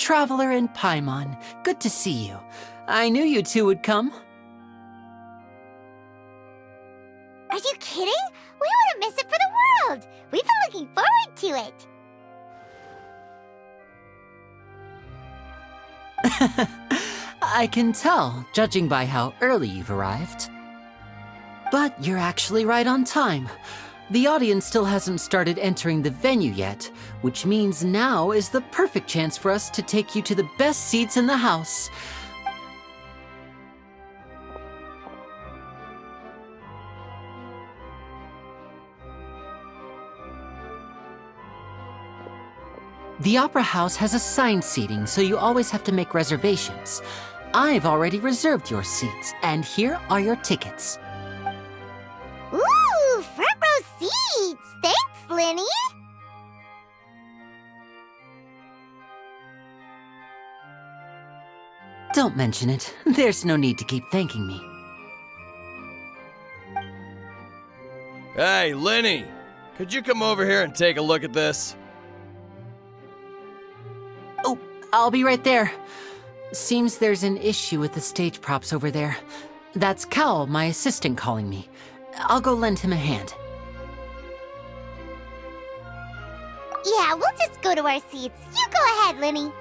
Traveler and Paimon. Good to see you. I knew you two would come. Are you kidding? We wouldn't miss it for the world! We've been looking forward to it! I can tell, judging by how early you've arrived. But you're actually right on time. The audience still hasn't started entering the venue yet, which means now is the perfect chance for us to take you to the best seats in the house. The Opera House has assigned seating, so you always have to make reservations. I've already reserved your seats, and here are your tickets. Ooh, front row seats! Thanks, Lenny! Don't mention it. There's no need to keep thanking me. Hey, Lenny! Could you come over here and take a look at this? Oh, I'll be right there. Seems there's an issue with the stage props over there. That's Cal, my assistant, calling me. I'll go lend him a hand. Yeah, we'll just go to our seats. You go ahead, Lenny.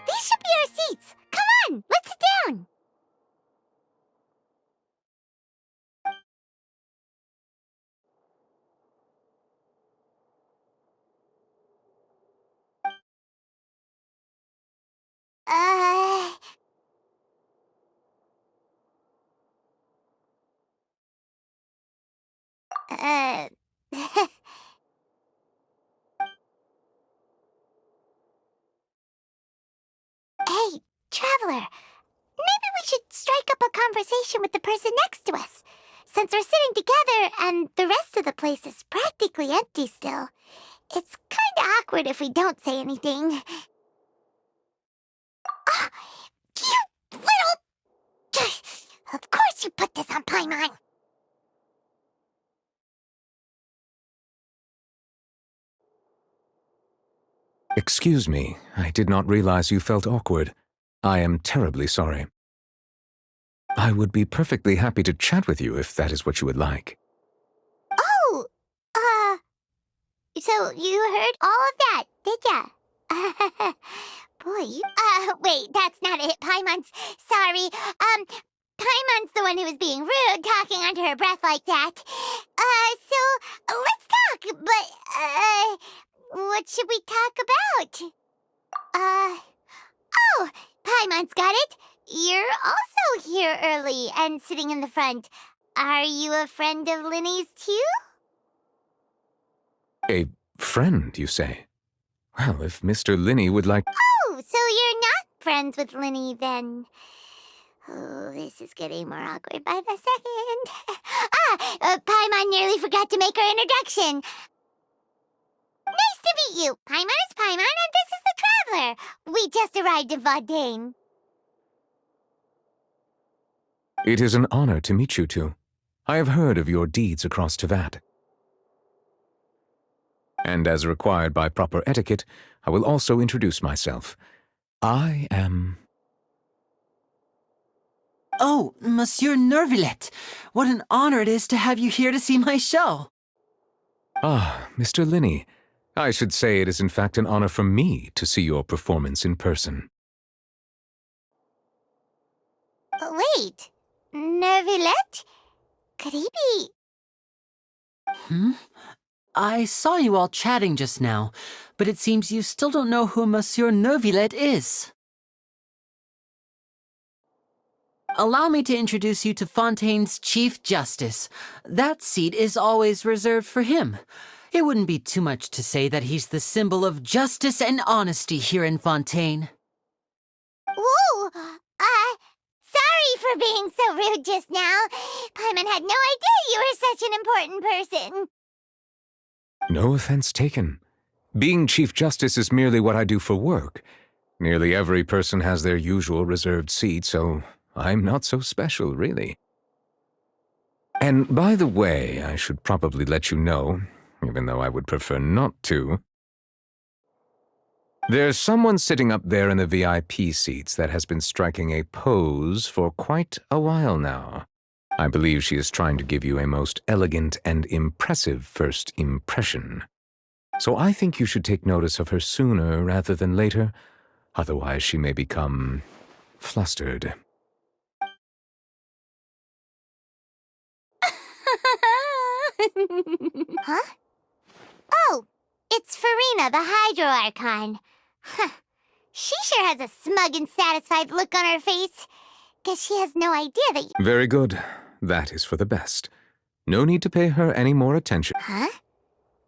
These should be our seats. Come on, let's sit down. Uh... Hey, Traveler. Maybe we should strike up a conversation with the person next to us. Since we're sitting together and the rest of the place is practically empty still, it's kinda awkward if we don't say anything. Ah, you little... Of course you put this on Paimon. Excuse me, I did not realize you felt awkward. I am terribly sorry. I would be perfectly happy to chat with you if that is what you would like. Oh, so you heard all of that, did ya? boy. Wait, that's not it. Paimon's sorry. Paimon's the one who was being rude, talking under her breath like that. So let's talk, but, what should we talk about? Oh, Paimon's got it. You're also here early and sitting in the front. Are you a friend of Linny's too? A friend, you say? Well, if Mr. Linny would like... Oh, so you're not friends with Linny then? Oh, this is getting more awkward by the second. Paimon nearly forgot to make her introduction. Nice to meet you. Paimon is Paimon, and this is the Traveler. We just arrived in Fontaine. It is an honor to meet you two. I have heard of your deeds across Tevat. And as required by proper etiquette, I will also introduce myself. I am... Oh, Monsieur Nervillet, what an honor it is to have you here to see my show. Ah, Mr. Linny. I should say it is in fact an honor for me to see your performance in person. Wait, Nervillet? Could he be... I saw you all chatting just now, but it seems you still don't know who Monsieur Nervillet is. Allow me to introduce you to Fontaine's Chief Justice. That seat is always reserved for him. It wouldn't be too much to say that he's the symbol of justice and honesty here in Fontaine. Whoa! Sorry for being so rude just now. Paimon had no idea you were such an important person. No offense taken. Being Chief Justice is merely what I do for work. Nearly every person has their usual reserved seat, so I'm not so special, really. And by the way, I should probably let you know, even though I would prefer not to, there's someone sitting up there in the VIP seats that has been striking a pose for quite a while now. I believe she is trying to give you a most elegant and impressive first impression. So I think you should take notice of her sooner rather than later, otherwise she may become flustered. Huh? Oh, it's Farina, the Hydro-Archon. Huh. She sure has a smug and satisfied look on her face. Guess she has no idea that you... Very good. That is for the best. No need to pay her any more attention. Huh?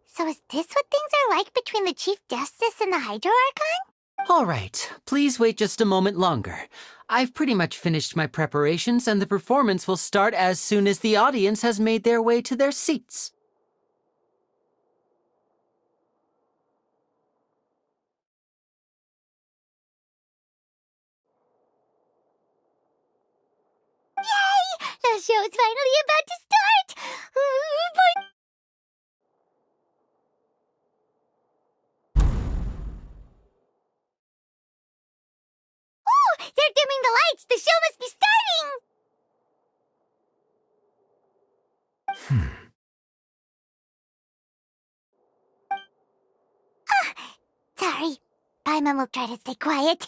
So is this what things are like between the Chief Justice and the Hydro-Archon? All right, please wait just a moment longer. I've pretty much finished my preparations, and the performance will start as soon as the audience has made their way to their seats. Yay! The show is finally about to start! Oh, they're dimming the lights! The show must be starting! Sorry. Paimon will try to stay quiet.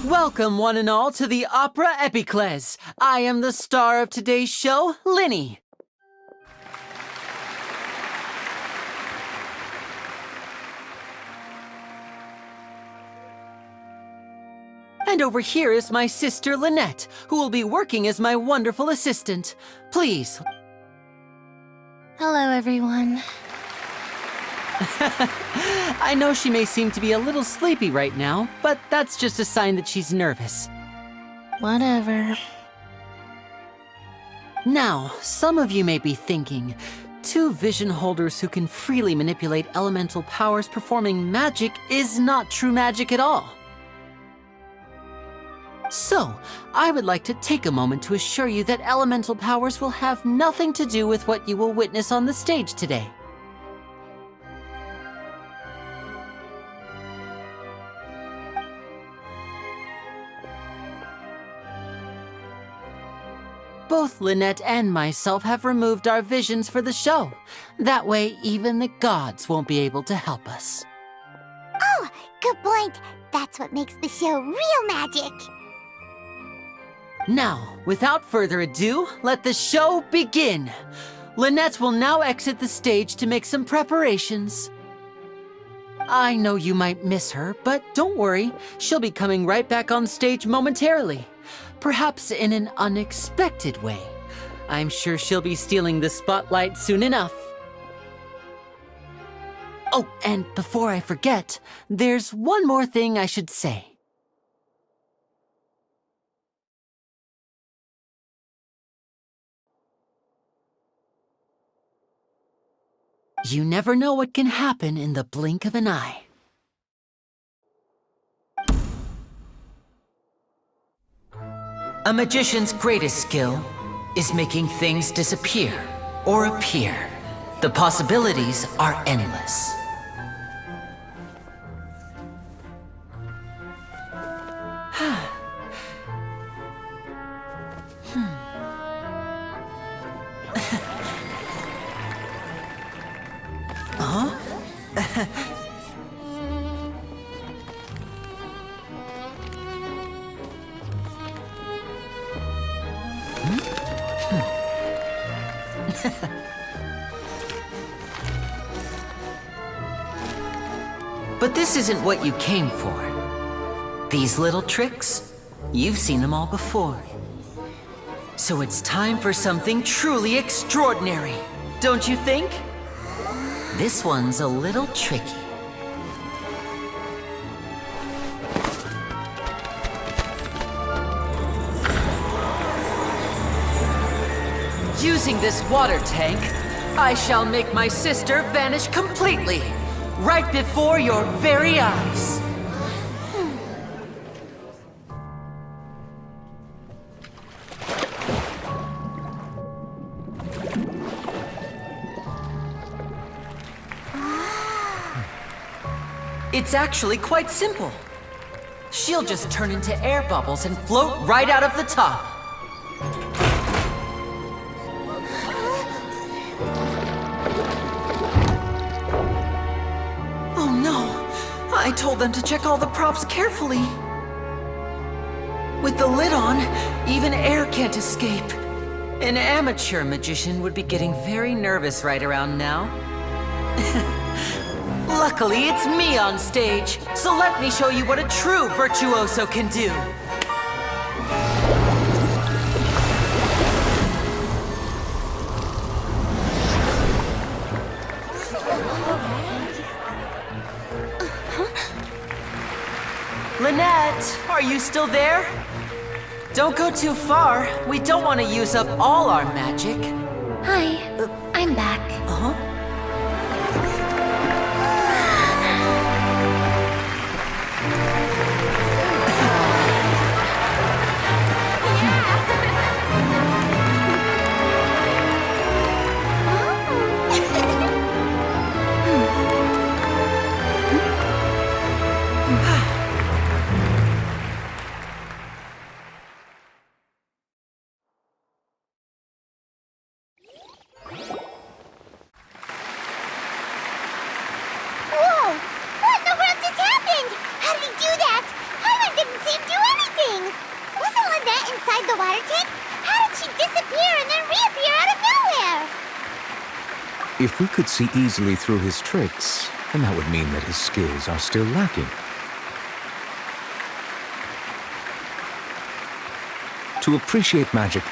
Welcome, one and all, to the Opera Épiclèse. I am the star of today's show, Linny. And over here is my sister, Lynette, who will be working as my wonderful assistant. Please. Hello, everyone. I know she may seem to be a little sleepy right now, but that's just a sign that she's nervous. Whatever. Now, some of you may be thinking, two vision holders who can freely manipulate elemental powers performing magic is not true magic at all. So, I would like to take a moment to assure you that elemental powers will have nothing to do with what you will witness on the stage today. Both Lynette and myself have removed our visions for the show. That way, even the gods won't be able to help us. Oh, good point. That's what makes the show real magic. Now, without further ado, let the show begin. Lynette will now exit the stage to make some preparations. I know you might miss her, but don't worry. She'll be coming right back on stage momentarily. Perhaps in an unexpected way. I'm sure she'll be stealing the spotlight soon enough. Oh, and before I forget, there's one more thing I should say. You never know what can happen in the blink of an eye. A magician's greatest skill is making things disappear or appear. The possibilities are endless. But this isn't what you came for. These little tricks, you've seen them all before. So it's time for something truly extraordinary, don't you think? This one's a little tricky. Using this water tank, I shall make my sister vanish completely, right before your very eyes. It's actually quite simple. She'll just turn into air bubbles and float right out of the top. Oh no! I told them to check all the props carefully. With the lid on, even air can't escape. An amateur magician would be getting very nervous right around now. Luckily, it's me on stage, so let me show you what a true virtuoso can do. Lynette, are you still there? Don't go too far. We don't want to use up all our magic. Hi, I'm back. Uh-huh. If we could see easily through his tricks, then that would mean that his skills are still lacking. To appreciate magic,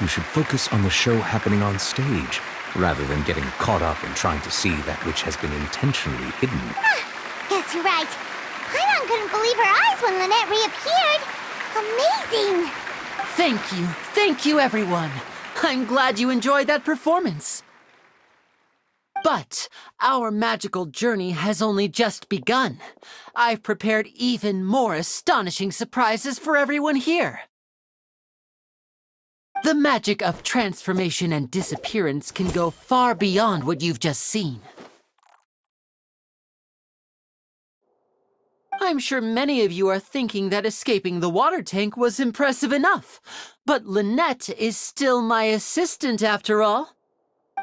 you should focus on the show happening on stage, rather than getting caught up in trying to see that which has been intentionally hidden. Guess you're right. Paimon couldn't believe her eyes when Lynette reappeared. Amazing! Thank you everyone. I'm glad you enjoyed that performance. But our magical journey has only just begun. I've prepared even more astonishing surprises for everyone here. The magic of transformation and disappearance can go far beyond what you've just seen. I'm sure many of you are thinking that escaping the water tank was impressive enough, but Lynette is still my assistant after all.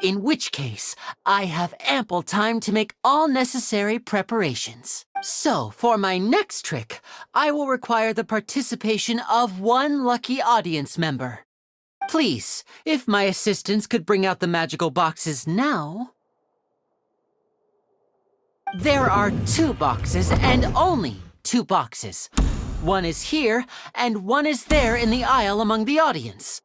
In which case, I have ample time to make all necessary preparations. So, for my next trick, I will require the participation of one lucky audience member. Please, if my assistants could bring out the magical boxes now. There are 2 boxes and only 2 boxes. One is here and one is there in the aisle among the audience.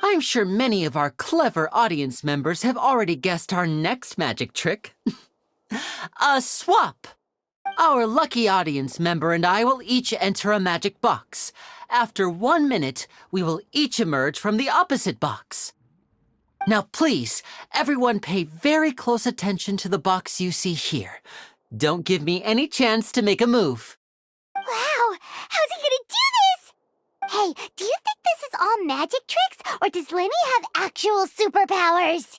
I'm sure many of our clever audience members have already guessed our next magic trick. A swap! Our lucky audience member and I will each enter a magic box. After 1 minute, we will each emerge from the opposite box. Now please, everyone pay very close attention to the box you see here. Don't give me any chance to make a move. Wow! How's he gonna do this? Hey, do you think this is all magic tricks, or does Lenny have actual superpowers?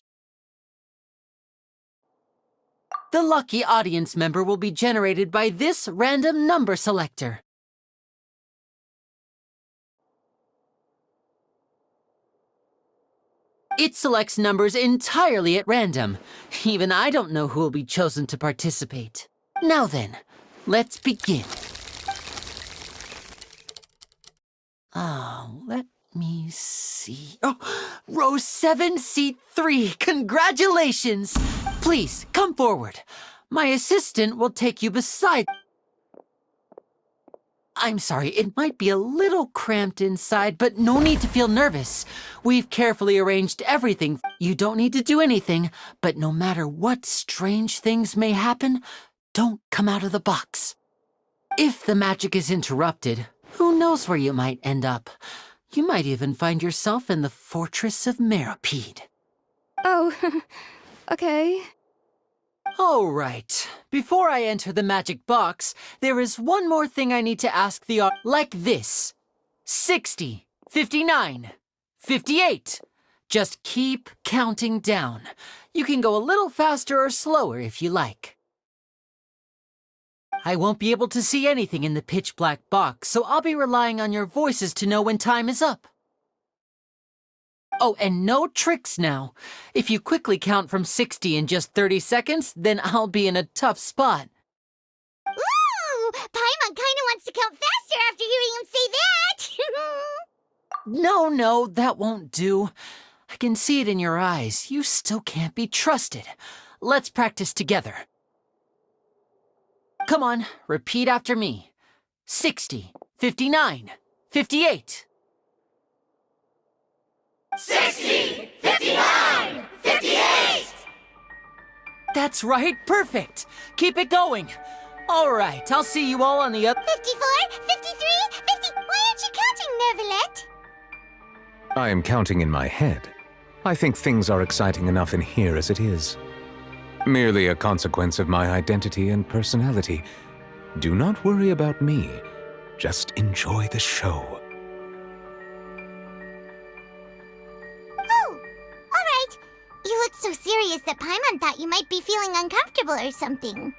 The lucky audience member will be generated by this random number selector. It selects numbers entirely at random. Even I don't know who will be chosen to participate. Now then, let's begin. Let me see. Oh, row 7, seat 3. Congratulations! Please, come forward. My assistant will take you beside. I'm sorry, it might be a little cramped inside, but no need to feel nervous. We've carefully arranged everything. You don't need to do anything, but no matter what strange things may happen, don't come out of the box. If the magic is interrupted, who knows where you might end up? You might even find yourself in the fortress of Mehr. Oh, okay. All right. Before I enter the magic box, there is one more thing I need to ask the like this. 60, 59, 58. Just keep counting down. You can go a little faster or slower if you like. I won't be able to see anything in the pitch-black box, so I'll be relying on your voices to know when time is up. Oh, and no tricks now. If you quickly count from 60 in just 30 seconds, then I'll be in a tough spot. Ooh! Paimon kinda wants to count faster after hearing him say that! No, that won't do. I can see it in your eyes. You still can't be trusted. Let's practice together. Come on, repeat after me. 60, 59, 58. 60, 59, 58! That's right, perfect. Keep it going. All right, I'll see you all on the up. 54, 53, 50... Why aren't you counting, Nervalet? I am counting in my head. I think things are exciting enough in here as it is. Merely a consequence of my identity and personality. Do not worry about me. Just enjoy the show. Oh, all right. You looked so serious that Paimon thought you might be feeling uncomfortable or something.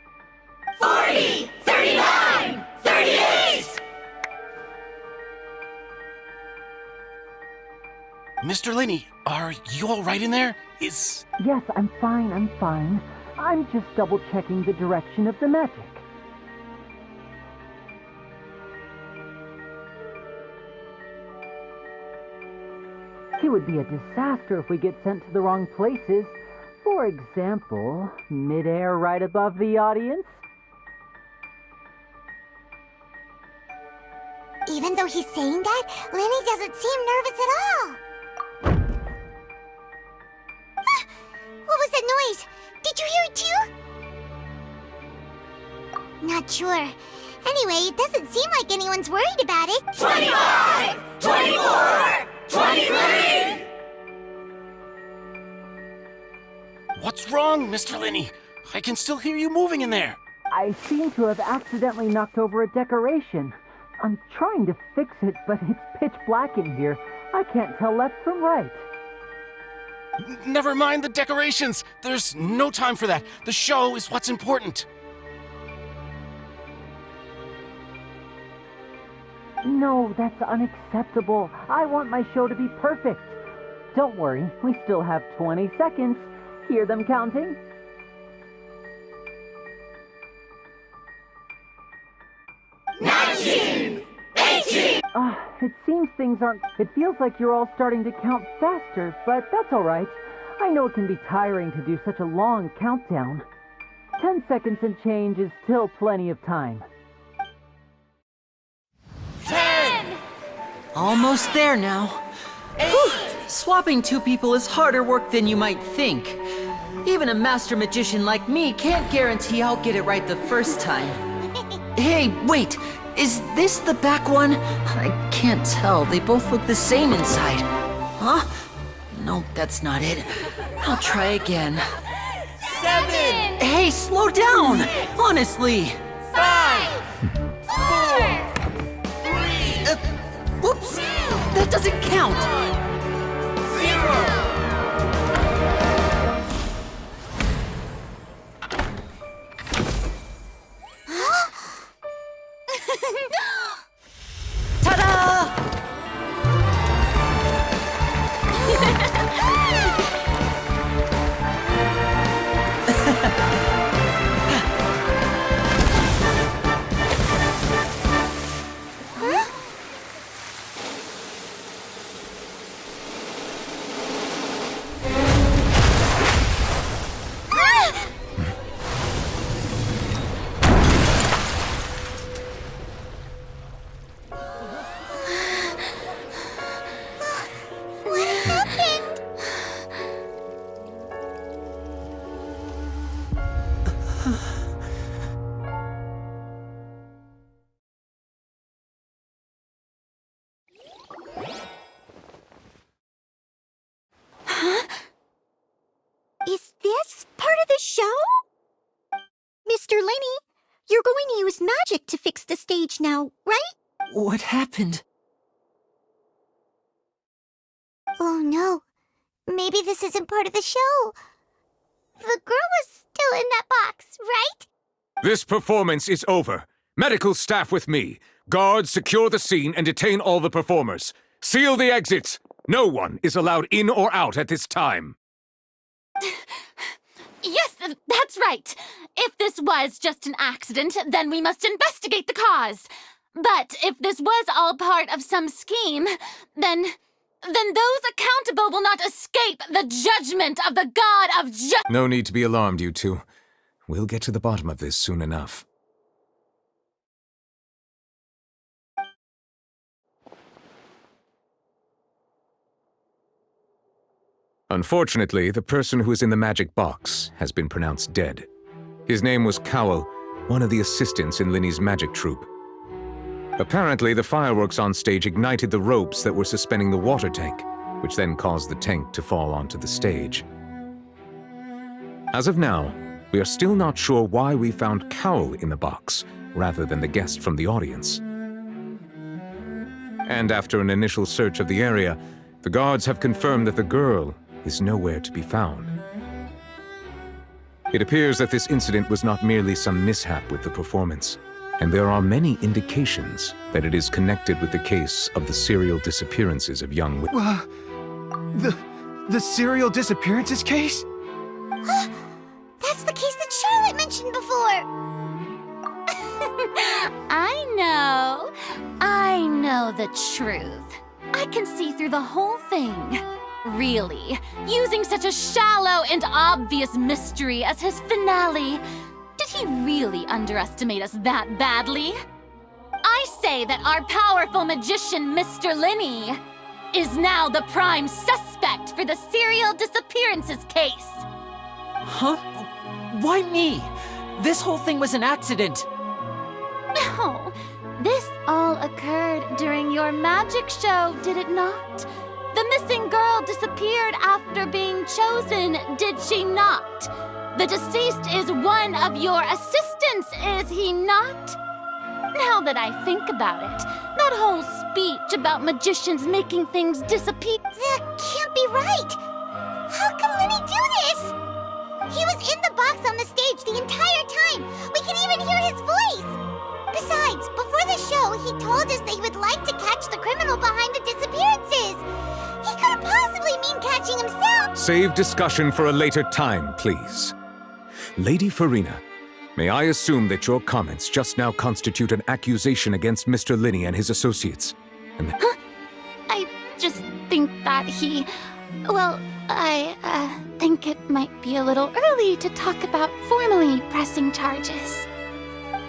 40, 39, 38! Mr. Linney, are you all right in there? Yes, I'm fine. I'm just double-checking the direction of the magic. It would be a disaster if we get sent to the wrong places. For example, mid-air right above the audience. Even though he's saying that, Lenny doesn't seem nervous at all. What was that noise? Did you hear it too? Not sure. Anyway, it doesn't seem like anyone's worried about it. 25, 24, 23! What's wrong, Mr. Linney? I can still hear you moving in there. I seem to have accidentally knocked over a decoration. I'm trying to fix it, but it's pitch black in here. I can't tell left from right. Never mind the decorations. There's no time for that. The show is what's important. No, that's unacceptable. I want my show to be perfect. Don't worry, we still have 20 seconds. Hear them counting? 19! 18! It seems things aren't... It feels like you're all starting to count faster, but that's all right. I know it can be tiring to do such a long countdown. 10 seconds and change is still plenty of time. 10! Almost there now. 8! Swapping two people is harder work than you might think. Even a master magician like me can't guarantee I'll get it right the first time. Hey, wait! Is this the back one? I can't tell. They both look the same inside. Huh? No, that's not it. I'll try again. 7! Hey, slow down! Honestly! 5! 4! 3! Whoops! That doesn't count! 0! Ta-da! What happened? Is this part of the show? Mr. Lenny, you're going to use magic to fix the stage now, right? What happened? Oh no. Maybe this isn't part of the show. The girl was still in that box, right? This performance is over. Medical staff with me. Guards, secure the scene and detain all the performers. Seal the exits. No one is allowed in or out at this time. Yes, that's right. If this was just an accident, then we must investigate the cause. But if this was all part of some scheme, then those accountable will not escape the judgment of the God of justice. No need to be alarmed, you two. We'll get to the bottom of this soon enough. Unfortunately, the person who is in the magic box has been pronounced dead. His name was Cowell, one of the assistants in Linny's magic troupe. Apparently, the fireworks on stage ignited the ropes that were suspending the water tank, which then caused the tank to fall onto the stage. As of now, we are still not sure why we found Cowell in the box, rather than the guest from the audience. And after an initial search of the area, the guards have confirmed that the girl is nowhere to be found. It appears that this incident was not merely some mishap with the performance, and there are many indications that it is connected with the case of the serial disappearances of young women. The serial disappearances case? That's the case that Charlotte mentioned before. I know the truth. I can see through the whole thing. Really, using such a shallow and obvious mystery as his finale. Did he really underestimate us that badly? I say that our powerful magician, Mr. Lenny, is now the prime suspect for the serial disappearances case. Huh? Why me? This whole thing was an accident. No, this all occurred during your magic show, did it not? The missing girl disappeared after being chosen, did she not? The deceased is one of your assistants, is he not? Now that I think about it, that whole speech about magicians making things disappear... That can't be right. How can Lenny do this? He was in the box on the stage the entire time. We can even hear his voice. Besides, before the show, he told us they would like to catch the criminal behind the disappearances. He couldn't possibly mean catching himself. Save discussion for a later time, please. Lady Farina, may I assume that your comments just now constitute an accusation against Mr. Linney and his associates? And I just think that well, I think it might be a little early to talk about formally pressing charges.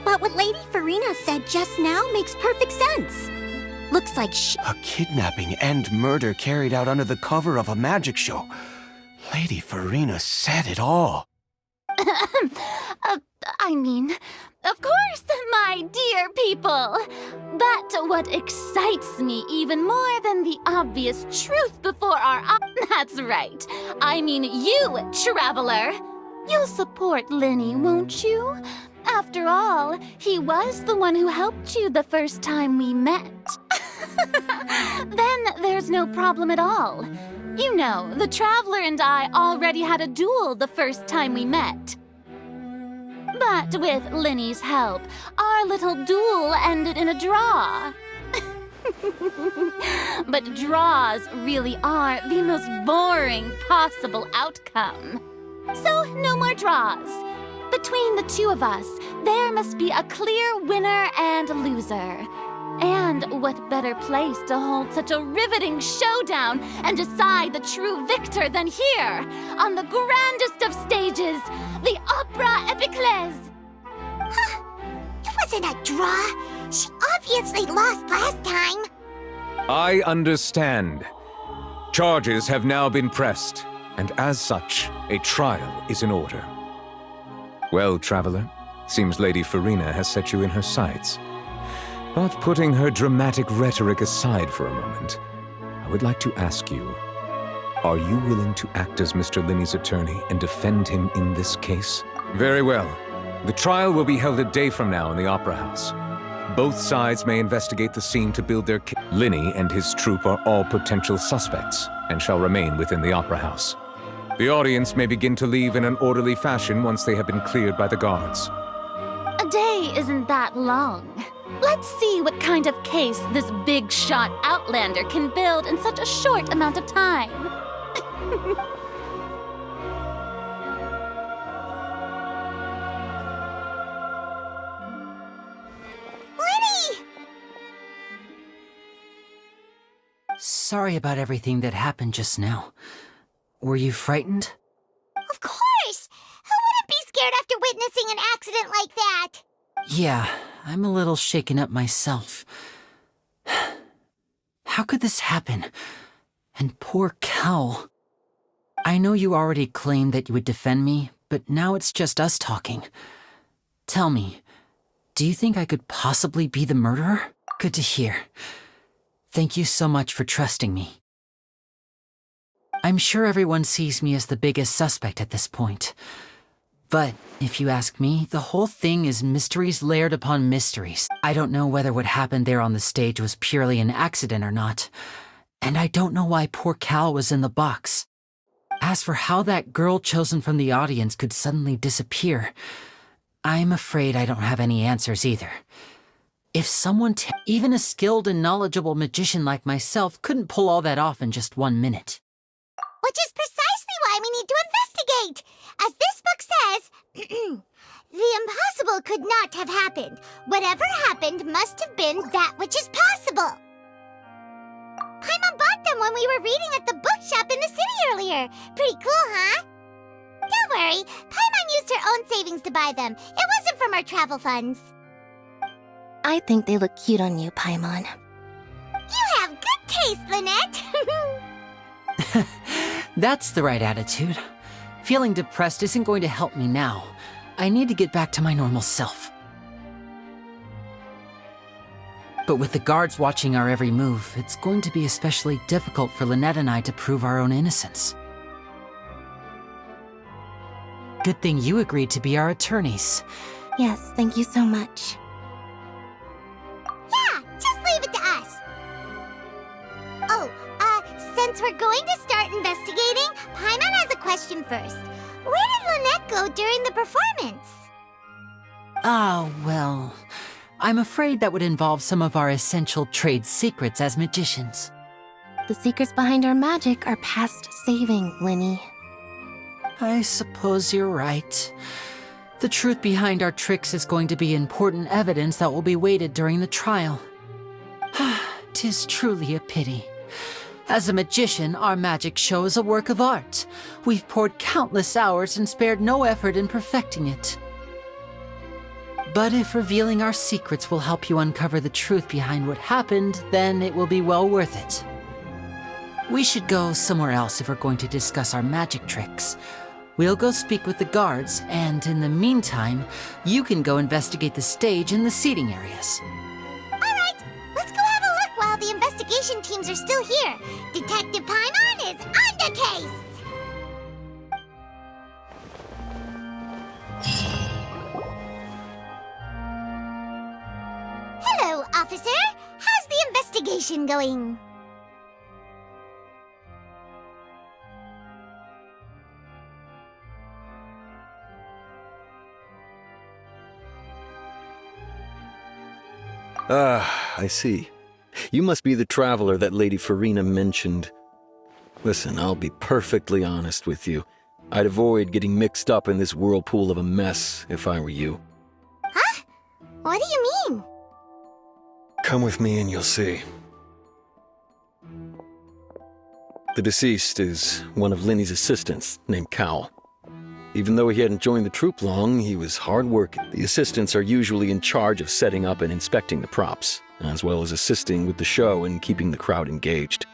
But what Lady Farina said just now makes perfect sense. Looks like A kidnapping and murder carried out under the cover of a magic show. Lady Farina said it all. I mean, of course, my dear people. But what excites me even more than the obvious truth before our that's right. I mean you, traveler. You'll support Linney, won't you? After all, he was the one who helped you the first time we met. Then there's no problem at all. You know, the Traveler and I already had a duel the first time we met. But with Linney's help, our little duel ended in a draw. But draws really are the most boring possible outcome. So no more draws. Between the two of us, there must be a clear winner and loser. And what better place to hold such a riveting showdown and decide the true victor than here, on the grandest of stages, the Opera Épiclèse. It wasn't a draw. She obviously lost last time. I understand. Charges have now been pressed, and as such, a trial is in order. Well, traveler, seems Lady Farina has set you in her sights. But putting her dramatic rhetoric aside for a moment, I would like to ask you, are you willing to act as Mr. Linney's attorney and defend him in this case? Very well. The trial will be held a day from now in the Opera House. Both sides may investigate the scene to build their case. Linney and his troupe are all potential suspects and shall remain within the Opera House. The audience may begin to leave in an orderly fashion once they have been cleared by the guards. A day isn't that long. Let's see what kind of case this big-shot outlander can build in such a short amount of time. Linney! Sorry about everything that happened just now. Were you frightened? Of course! Who wouldn't be scared after witnessing an accident like that? Yeah, I'm a little shaken up myself. How could this happen? And poor Cal. I know you already claimed that you would defend me, but now it's just us talking. Tell me, do you think I could possibly be the murderer? Good to hear. Thank you so much for trusting me. I'm sure everyone sees me as the biggest suspect at this point. But if you ask me, the whole thing is mysteries layered upon mysteries. I don't know whether what happened there on the stage was purely an accident or not. And I don't know why poor Cal was in the box. As for how that girl chosen from the audience could suddenly disappear, I'm afraid I don't have any answers either. If someone, even a skilled and knowledgeable magician like myself, couldn't pull all that off in just 1 minute. Which is precisely why we need to investigate. As this book says, the impossible could not have happened. Whatever happened must have been that which is possible. Paimon bought them when we were reading at the bookshop in the city earlier. Pretty cool, huh? Don't worry, Paimon used her own savings to buy them. It wasn't from our travel funds. I think they look cute on you, Paimon. You have good taste, Lynette. That's the right attitude. Feeling depressed isn't going to help me now. I need to get back to my normal self. But with the guards watching our every move, it's going to be especially difficult for Lynette and I to prove our own innocence. Good thing you agreed to be our attorneys. Yes, thank you so much. Yeah, just leave it to us. Oh, since we're going to start investigating, Paimon has a question first. Where did Lynette go during the performance? Ah, well, I'm afraid that would involve some of our essential trade secrets as magicians. The secrets behind our magic are past saving, Linny. I suppose you're right. The truth behind our tricks is going to be important evidence that will be weighted during the trial. 'Tis truly a pity. As a magician, our magic show is a work of art. We've poured countless hours and spared no effort in perfecting it. But if revealing our secrets will help you uncover the truth behind what happened, then it will be well worth it. We should go somewhere else if we're going to discuss our magic tricks. We'll go speak with the guards, and in the meantime, you can go investigate the stage and the seating areas. Alright, let's go have a look while the investigation teams are still here. Detective Paimon is on the case! Hello, officer. How's the investigation going? Ah, I see. You must be the traveler that Lady Farina mentioned. Listen, I'll be perfectly honest with you. I'd avoid getting mixed up in this whirlpool of a mess if I were you. Huh? What do you mean? Come with me and you'll see. The deceased is one of Linny's assistants, named Cal. Even though he hadn't joined the troupe long, he was hard working. The assistants are usually in charge of setting up and inspecting the props, as well as assisting with the show and keeping the crowd engaged.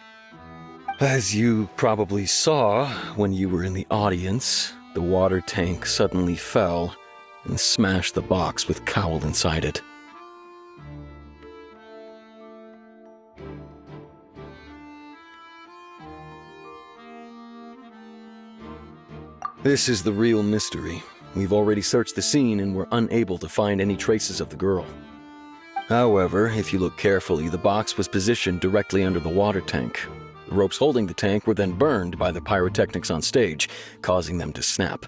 As you probably saw when you were in the audience, the water tank suddenly fell and smashed the box with Cowl inside it. This is the real mystery. We've already searched the scene and were unable to find any traces of the girl. However, if you look carefully, the box was positioned directly under the water tank. The ropes holding the tank were then burned by the pyrotechnics on stage, causing them to snap.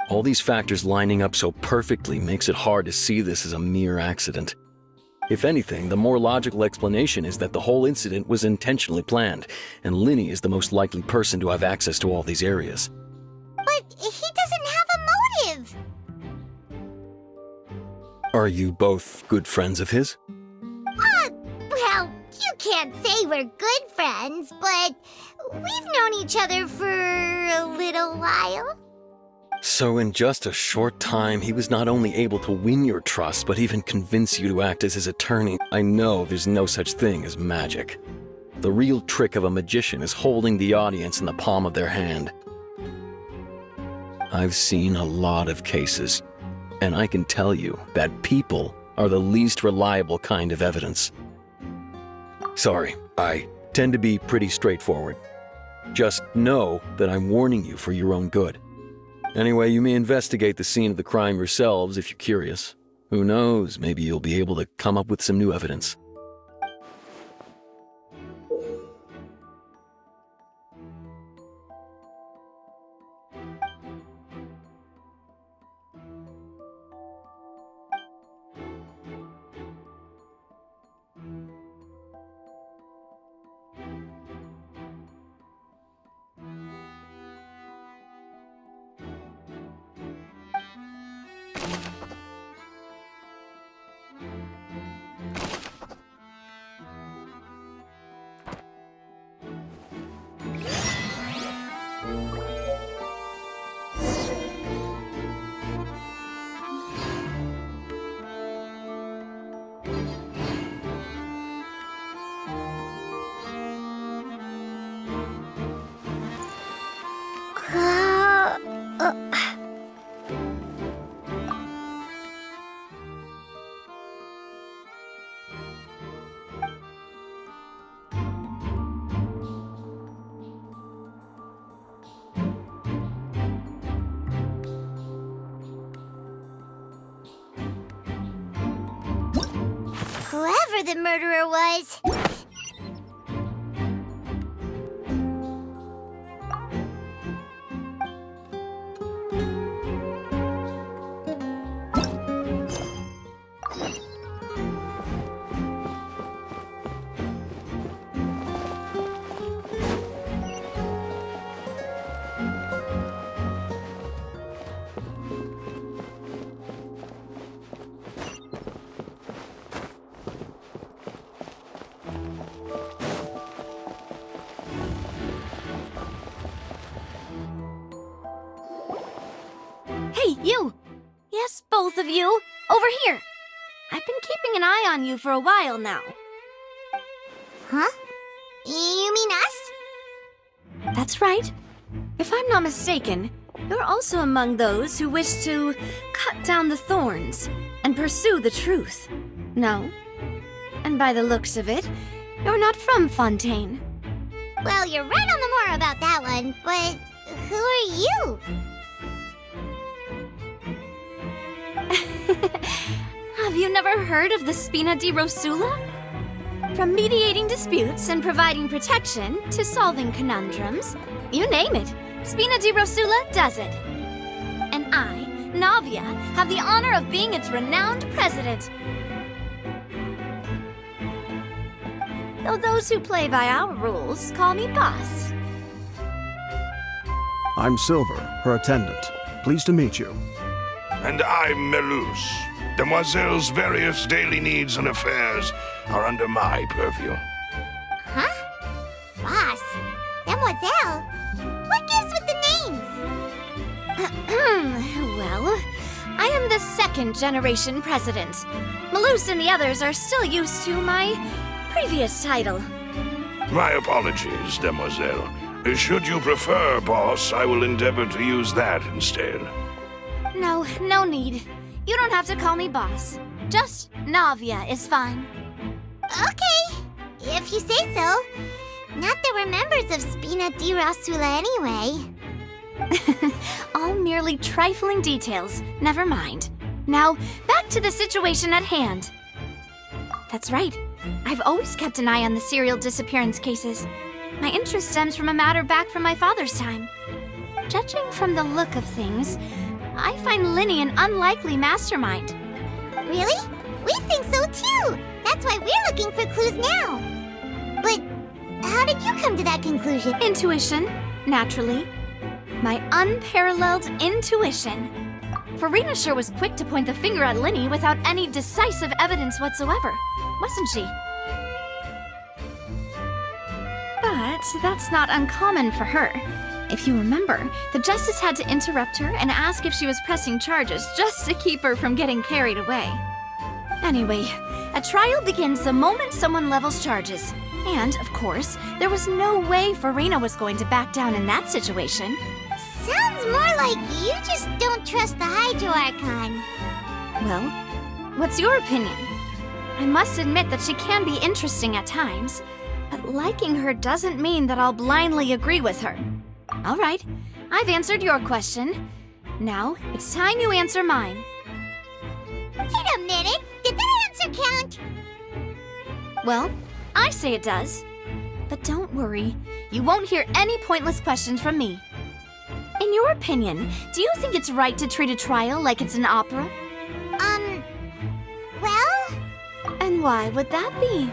All these factors lining up so perfectly makes it hard to see this as a mere accident. If anything, the more logical explanation is that the whole incident was intentionally planned, and Linny is the most likely person to have access to all these areas. But he doesn't have a motive! Are you both good friends of his? Well, you can't say we're good friends, but we've known each other for a little while. So in just a short time, he was not only able to win your trust, but even convince you to act as his attorney. I know there's no such thing as magic. The real trick of a magician is holding the audience in the palm of their hand. I've seen a lot of cases, and I can tell you that people are the least reliable kind of evidence. Sorry, I tend to be pretty straightforward. Just know that I'm warning you for your own good. Anyway, you may investigate the scene of the crime yourselves if you're curious. Who knows, maybe you'll be able to come up with some new evidence. Whoever the murderer was. Hey, you! Yes, both of you! Over here! I've been keeping an eye on you for a while now. Huh? You mean us? That's right. If I'm not mistaken, you're also among those who wish to cut down the thorns and pursue the truth. No? And by the looks of it, you're not from Fontaine. Well, you're right on the more about that one, but who are you? Have you never heard of the Spina di Rosula? From mediating disputes and providing protection to solving conundrums, you name it, Spina di Rosula does it. And I, Navia, have the honor of being its renowned president. Though those who play by our rules call me boss. I'm Silver, her attendant. Pleased to meet you. And I'm Melus. Demoiselle's various daily needs and affairs are under my purview. Huh? Boss? Demoiselle? What gives with the names? Well, I am the second generation president. Melus and the others are still used to my previous title. My apologies, Demoiselle. Should you prefer, boss, I will endeavor to use that instead. No need. You don't have to call me boss. Just Navia is fine. Okay, if you say so. Not that we're members of Spina di Rosula anyway. All merely trifling details. Never mind. Now, back to the situation at hand. That's right. I've always kept an eye on the serial disappearance cases. My interest stems from a matter back from my father's time. Judging from the look of things, I find Linny an unlikely mastermind. Really? We think so too! That's why we're looking for clues now. But how did you come to that conclusion? Intuition, naturally. My unparalleled intuition. Farina sure was quick to point the finger at Linny without any decisive evidence whatsoever, wasn't she? But that's not uncommon for her. If you remember, the justice had to interrupt her and ask if she was pressing charges just to keep her from getting carried away. Anyway, a trial begins the moment someone levels charges. And, of course, there was no way Farina was going to back down in that situation. Sounds more like you just don't trust the Hydro Archon. Well, what's your opinion? I must admit that she can be interesting at times, but liking her doesn't mean that I'll blindly agree with her. All right, I've answered your question. Now, it's time you answer mine. Wait a minute! Did that answer count? Well, I say it does. But don't worry, you won't hear any pointless questions from me. In your opinion, do you think it's right to treat a trial like it's an opera? Well? And why would that be?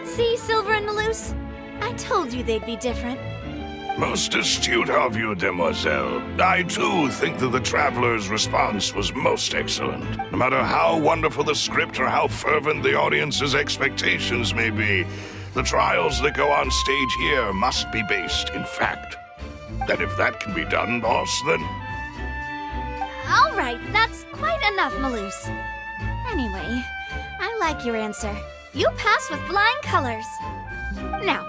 See, Silver and Melus? I told you they'd be different. Most astute of you, Demoiselle. I, too, think that the Traveler's response was most excellent. No matter how wonderful the script or how fervent the audience's expectations may be, the trials that go on stage here must be based in fact. And if that can be done, boss, then... All right, that's quite enough, Melus. Anyway, I like your answer. You pass with flying colors. Now,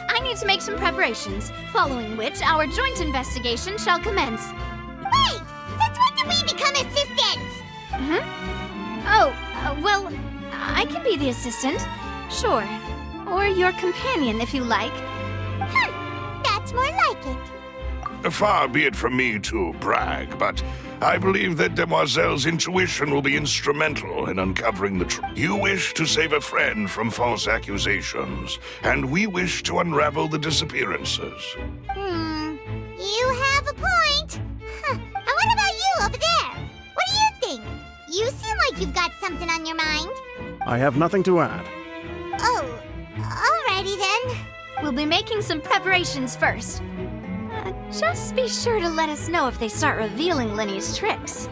I need to make some preparations, following which our joint investigation shall commence. Wait! Since when did we become assistants? Well, I can be the assistant. Sure. Or your companion, if you like. That's more like it. Far be it from me to brag, but I believe that Demoiselle's intuition will be instrumental in uncovering the truth. You wish to save a friend from false accusations, and we wish to unravel the disappearances. You have a point. And what about you over there? What do you think? You seem like you've got something on your mind. I have nothing to add. Oh, alrighty then. We'll be making some preparations first. Just be sure to let us know if they start revealing Linny's tricks.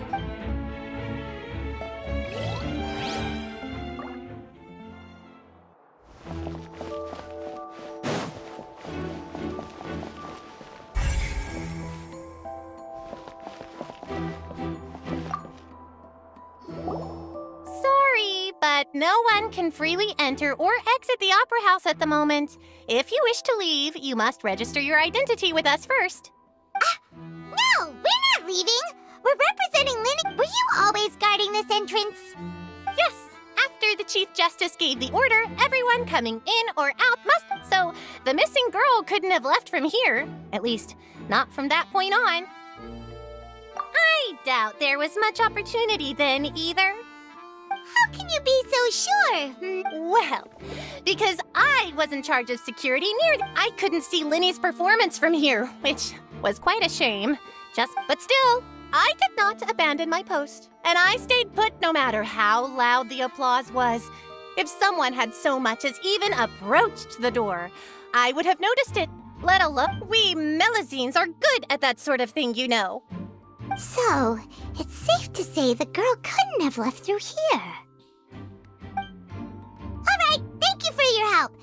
No one can freely enter or exit the Opera House at the moment. If you wish to leave, you must register your identity with us first. No, we're not leaving. We're representing Linny. Were you always guarding this entrance? Yes. After the Chief Justice gave the order, everyone coming in or out must. So the missing girl couldn't have left from here. At least, not from that point on. I doubt there was much opportunity then either. How can you be so sure? Well, because I was in charge of security I couldn't see Linny's performance from here, which was quite a shame. But still, I did not abandon my post, and I stayed put no matter how loud the applause was. If someone had so much as even approached the door, I would have noticed it, let alone we Melusines are good at that sort of thing, you know. So, it's safe to say the girl couldn't have left through here. All right, thank you for your help.